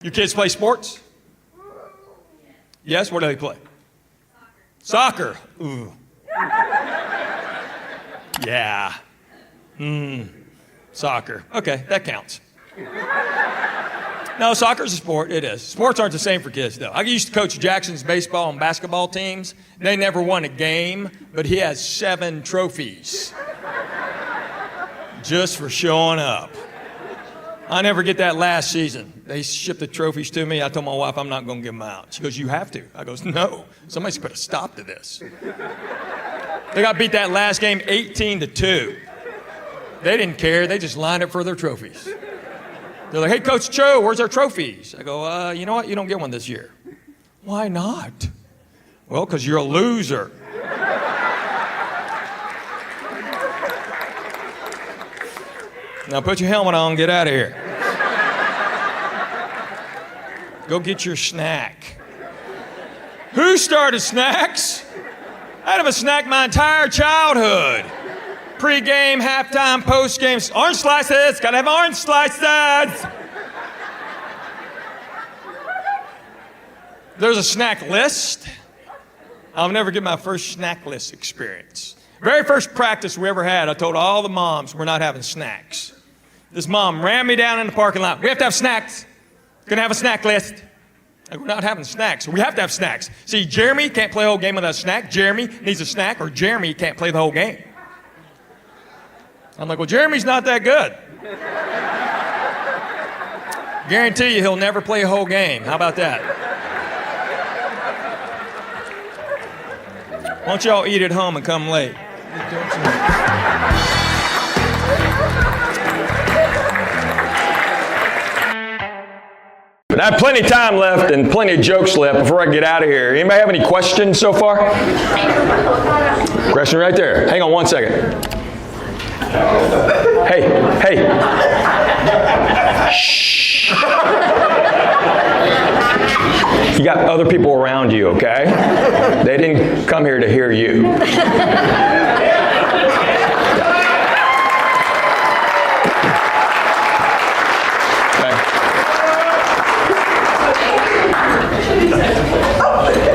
Your kids play sports? Yes, what do they play? Soccer. Ooh. Yeah. Soccer. Okay, that counts. No, soccer's a sport. It is. Sports aren't the same for kids, though. I used to coach Jackson's baseball and basketball teams. They never won a game, but he has 7 trophies just for showing up. I never get that last season. They shipped the trophies to me. I told my wife I'm not going to give them out. She goes, "You have to." I goes, "No, somebody's put a stop to this." They got beat that last game 18-2. They didn't care. They just lined up for their trophies. They're like, "Hey, Coach Cho, where's our trophies?" I go, "You know what? You don't get one this year." "Why not?" "Well, because you're a loser." Now put your helmet on, get out of here. Go get your snack. Who started snacks? I'd have a snack my entire childhood. Pre-game, halftime, post-game. Orange slices, gotta have orange slices. There's a snack list. I'll never get my first snack list experience. Very first practice we ever had, I told all the moms we're not having snacks. This mom ran me down in the parking lot. "We have to have snacks. Gonna have a snack list." Like, "We're not having snacks. We have to have snacks." See, Jeremy can't play the whole game without a snack. Jeremy needs a snack, or Jeremy can't play the whole game. I'm like, "Well, Jeremy's not that good." Guarantee you he'll never play a whole game. How about that? Why don't y'all eat at home and come late? I have plenty of time left and plenty of jokes left before I get out of here. Anybody have any questions so far? Question right there. Hang on one second. Hey. Shh. You got other people around you, okay? They didn't come here to hear you.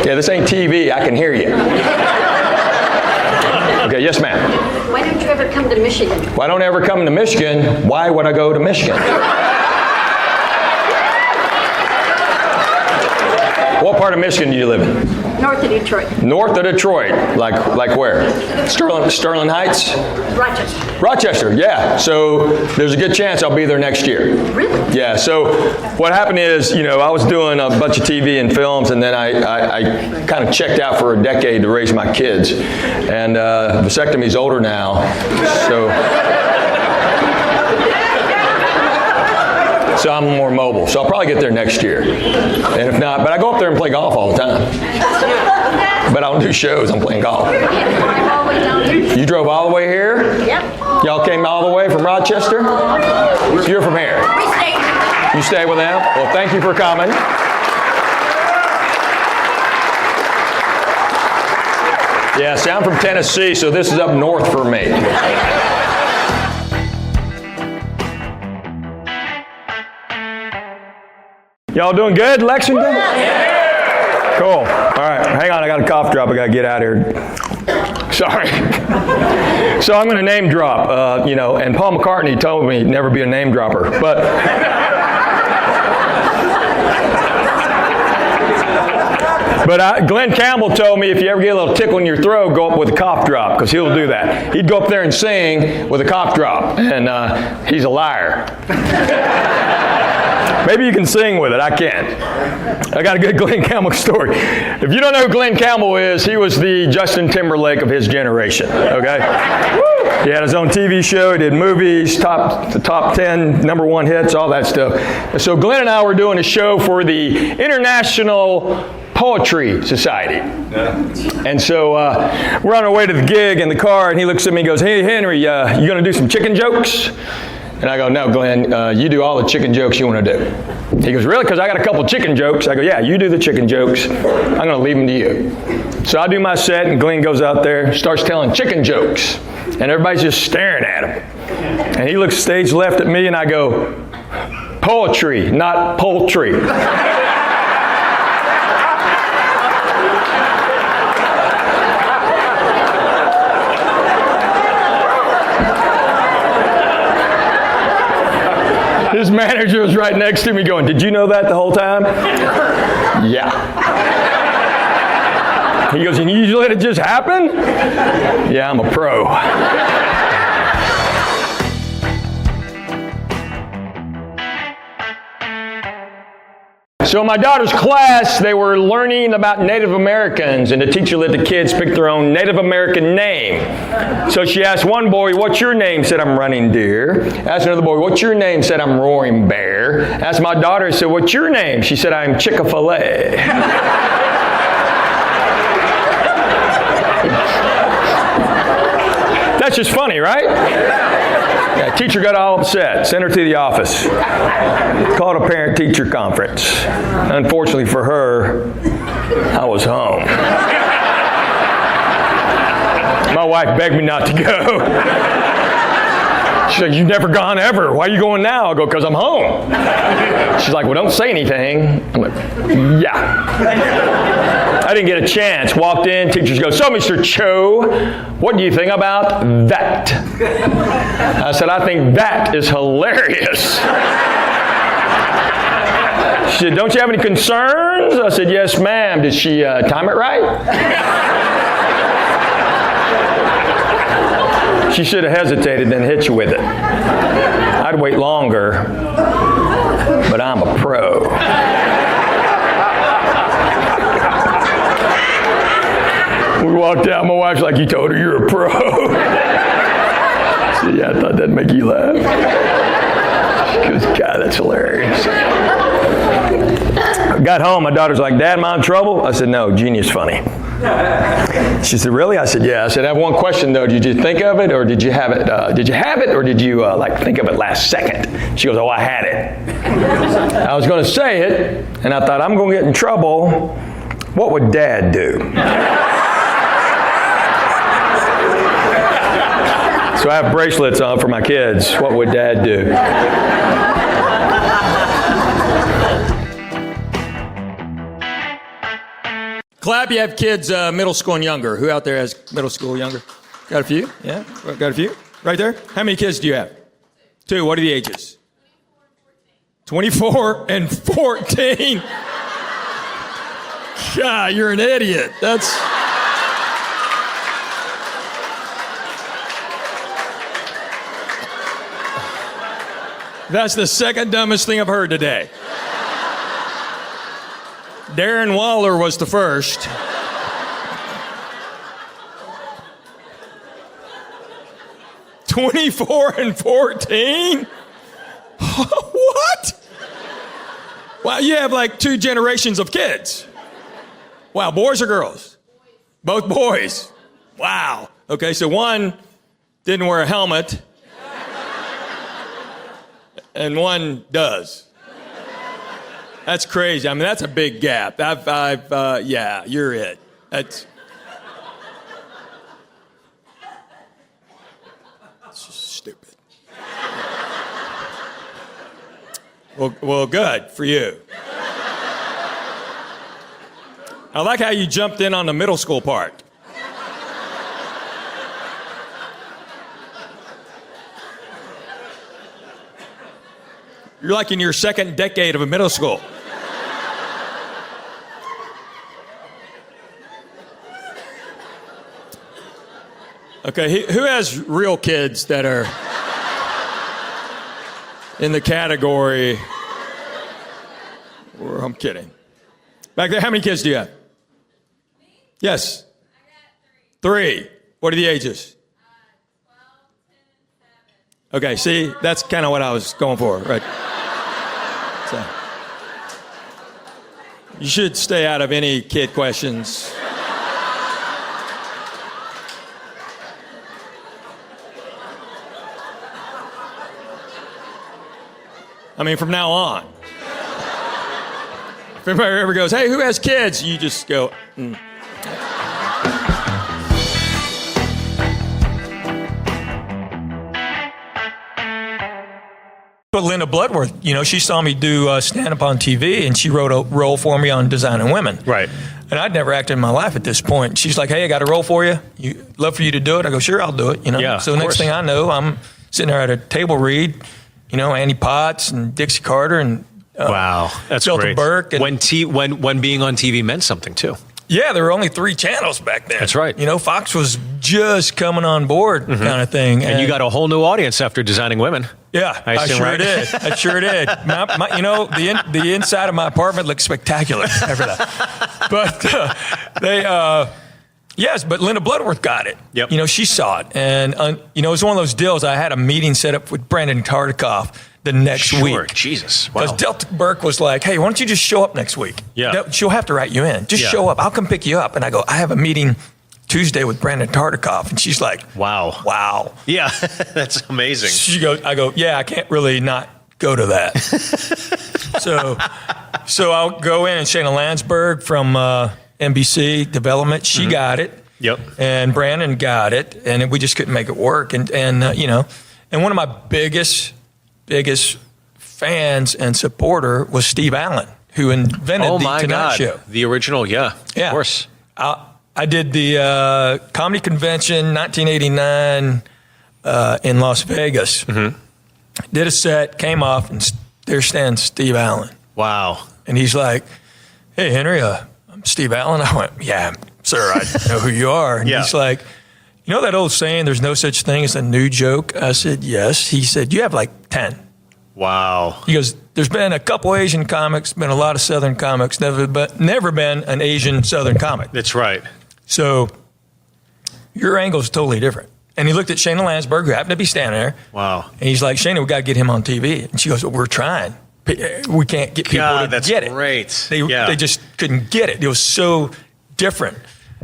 Yeah, this ain't TV. I can hear you. Okay, yes, ma'am. Why don't you ever come to Michigan? Why don't I ever come to Michigan? Why would I go to Michigan? What part of Michigan do you live in? North of Detroit. North of Detroit. Like where? Sterling Heights? Rochester. Rochester, yeah. So there's a good chance I'll be there next year. Really? Yeah, so what happened is, I was doing a bunch of TV and films, and then I kind of checked out for a decade to raise my kids. And vasectomy's older now, so I'm more mobile. So I'll probably get there next year. And if not, but I go up there and play golf all the time. But I don't do shows, I'm playing golf. You drove all the way here? Yep. Y'all came all the way from Rochester? You're from here? We stayed. You stay with them? Well, thank you for coming. Yeah, see, I'm from Tennessee, so this is up north for me. Y'all doing good, Lexington? Yeah. Cool. All right, hang on, I got a cough drop. I got to get out of here. Sorry. So I'm going to name drop, and Paul McCartney told me never be a name dropper. But Glen Campbell told me if you ever get a little tickle in your throat, go up with a cough drop, because he'll do that. He'd go up there and sing with a cough drop, and he's a liar. Maybe you can sing with it. I can't. I got a good Glen Campbell story. If you don't know who Glen Campbell is, he was the Justin Timberlake of his generation. Okay? He had his own TV show. He did movies, the top 10, number 1 hits, all that stuff. And so Glen and I were doing a show for the International Poultry Society. And so we're on our way to the gig in the car, and he looks at me and goes, "Hey, Henry, you going to do some chicken jokes?" And I go, "No, Glenn, you do all the chicken jokes you want to do." He goes, "Really? Because I got a couple chicken jokes." I go, "Yeah, you do the chicken jokes. I'm going to leave them to you." So I do my set, and Glenn goes out there, starts telling chicken jokes. And everybody's just staring at him. And he looks stage left at me, and I go, Poultry, not poultry. His manager was right next to me going, did you know that the whole time? Yeah. He goes, and you usually let it just happen? Yeah, I'm a pro. So in my daughter's class, they were learning about Native Americans, and the teacher let the kids pick their own Native American name. So she asked one boy, what's your name? Said, I'm Running Deer. Asked another boy, what's your name? Said, I'm Roaring Bear. Asked my daughter, said, what's your name? She said, I'm Chick-fil-A. That's just funny, right? Yeah, teacher got all upset, sent her to the office. Called a parent-teacher conference. Unfortunately for her, I was home. My wife begged me not to go. She said, you've never gone ever. Why are you going now? I go, because I'm home. She's like, well, don't say anything. I'm like, yeah. I didn't get a chance. Walked in, teachers go, so Mr. Cho, what do you think about that? I said, I think that is hilarious. She said, don't you have any concerns? I said, yes, ma'am. Did she time it right? She should have hesitated, then hit you with it. I'd wait longer, but I'm a pro. We walked out, my wife's like, you told her you're a pro. I said, yeah, I thought that'd make you laugh. She goes, God, that's hilarious. I got home, my daughter's like, Dad, am I in trouble? I said, no, genius funny. She said, really? I said, yeah. I said, I have one question though. Did you think of it, or did you have it? Did you have it, or did you think of it last second? She goes, oh, I had it. I was going to say it, and I thought, I'm going to get in trouble. What would Dad do? So I have bracelets on for my kids. What would Dad do? Clap, you have kids middle school and younger. Who out there has middle school younger? Got a few? Yeah? Got a few? Right there? How many kids do you have? 2. What are the ages? 24 and 14. God, you're an idiot. That's the second dumbest thing I've heard today. Darren Waller was the first. (24 and 14? What? Wow, you have like 2 generations of kids. Wow, boys or girls? Both boys. Wow. Okay, so one didn't wear a helmet, and one does. That's crazy. I mean, that's a big gap. Yeah, you're it. That's stupid. Well, good for you. I like how you jumped in on the middle school part. You're like in your second decade of a middle school. Okay, who has real kids that are in the category? Or I'm kidding. Back there, how many kids do you have? Yes. I got 3. What are the ages? 12, 10, and 7. Okay, see, that's kind of what I was going for, right? So, you should stay out of any kid questions. I mean, from now on. If anybody ever goes, hey, who has kids? You just go, But Linda Bloodworth, she saw me do stand-up on TV, and she wrote a role for me on Designing Women. Right. And I'd never acted in my life at this point. She's like, hey, I got a role for you. Love for you to do it. I go, sure, I'll do it. Yeah, so next thing I know, I'm sitting there at a table read, Annie Potts and Dixie Carter and wow, that's Delta great. Burke. And, when being on TV meant something too. Yeah, there were only 3 channels back then. That's right. Fox was just coming on board kind of thing. And you got a whole new audience after Designing Women. Yeah, I sure did. I sure did. The inside of my apartment looked spectacular after that. But yes, but Linda Bloodworth got it. Yep. She saw it. And, it was one of those deals. I had a meeting set up with Brandon Tartikoff the next week. Jesus. Wow. Because Delta Burke was like, hey, why don't you just show up next week? Yeah. She'll have to write you in. Just show up. I'll come pick you up. And I go, I have a meeting Tuesday with Brandon Tartikoff. And she's like, wow. Yeah, that's amazing. I go, yeah, I can't really not go to that. so I'll go in, and Shayna Landsberg from NBC Development, she got it. Yep. And Brandon got it, and we just couldn't make it work. And one of my biggest fans and supporter was Steve Allen, who invented the Tonight Show. The original, yeah. Of course. I did the comedy convention 1989 in Las Vegas. Mm-hmm. Did a set, came off, and there stands Steve Allen. Wow. And he's like, hey, Henry, I'm Steve Allen. I went, yeah, sir, I know who you are. And he's like, you know that old saying, there's no such thing as a new joke? I said, yes. He said, you have like 10. Wow. He goes, there's been a couple Asian comics, been a lot of Southern comics, never been an Asian Southern comic. That's right. So your angle is totally different. And he looked at Shayna Landsberg, who happened to be standing there. Wow. And he's like, Shayna, we got to get him on TV. And she goes, well, we're trying. We can't get people to get it. That's great. They just couldn't get it. It was so different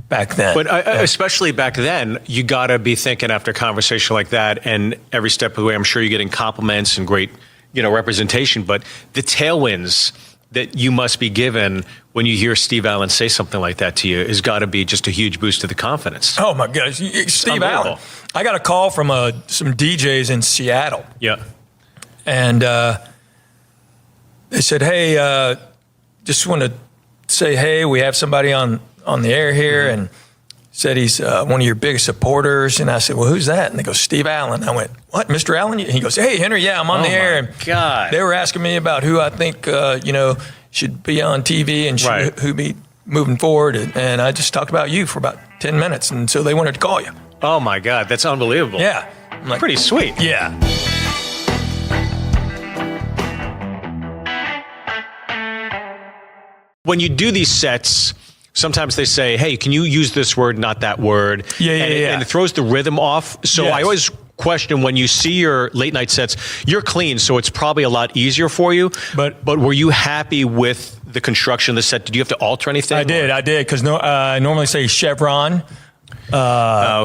back then. But especially back then, you got to be thinking after a conversation like that, and every step of the way, I'm sure you're getting compliments and great, representation. But the tailwinds that you must be given when you hear Steve Allen say something like that to you has got to be just a huge boost to the confidence. Oh my gosh, Steve Allen! I got a call from some DJs in Seattle. Yeah, and they said, "Hey, just want to say, hey, we have somebody on the air here," and said he's one of your biggest supporters. And I said, well, who's that? And they go, Steve Allen. I went, what, Mr. Allen? And he goes, hey, Henry, yeah, I'm on the air. And God. They were asking me about who I think, should be on TV and who be moving forward. And I just talked about you for about 10 minutes. And so they wanted to call you. Oh, my God. That's unbelievable. Yeah. I'm like, pretty sweet. Yeah. When you do these sets, sometimes they say, hey, can you use this word, not that word? Yeah. And it throws the rhythm off. So I always question, when you see your late night sets, you're clean, so it's probably a lot easier for you. But were you happy with the construction of the set? Did you have to alter anything? I did, because I normally say Chevron.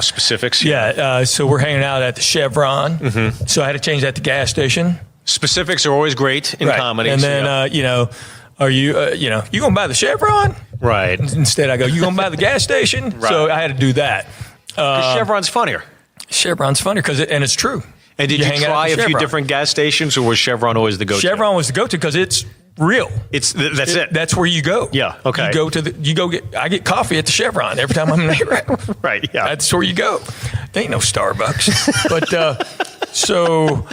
Specifics? Yeah, so we're hanging out at the Chevron. Mm-hmm. So I had to change that to gas station. Specifics are always great in comedy. And then, are you, you going to buy the Chevron? Right. Instead, I go, you going to buy the gas station? Right. So I had to do that. Because Chevron's funnier. Chevron's funnier, and it's true. And did you try a few different gas stations, or was Chevron always the go-to? Chevron was the go-to because it's real. That's it. That's where you go. Yeah. Okay. I get coffee at the Chevron every time I'm there. Right. Yeah. That's where you go. There ain't no Starbucks. But so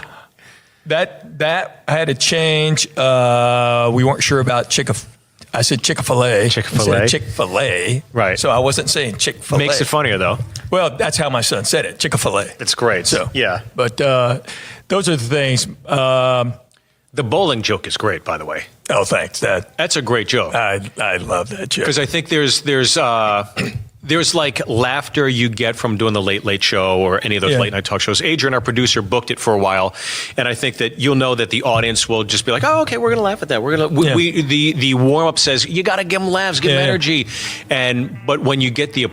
that had to change. We weren't sure about I said Chick-fil-A. Chick-fil-A. Chick-fil-A. Right. So I wasn't saying Chick-fil-A. Makes it funnier, though. Well, that's how my son said it, Chick-fil-A. That's great. So yeah. But those are the things. The bowling joke is great, by the way. Oh, thanks. That's a great joke. I love that joke. Because I think there's like laughter you get from doing the Late Late Show or any of those late night talk shows. Adrian, our producer, booked it for a while, and I think that you'll know that the audience will just be like, "Oh, okay, we're going to laugh at that. We're going to." The warm up says you got to give them laughs, give them energy, but when you get the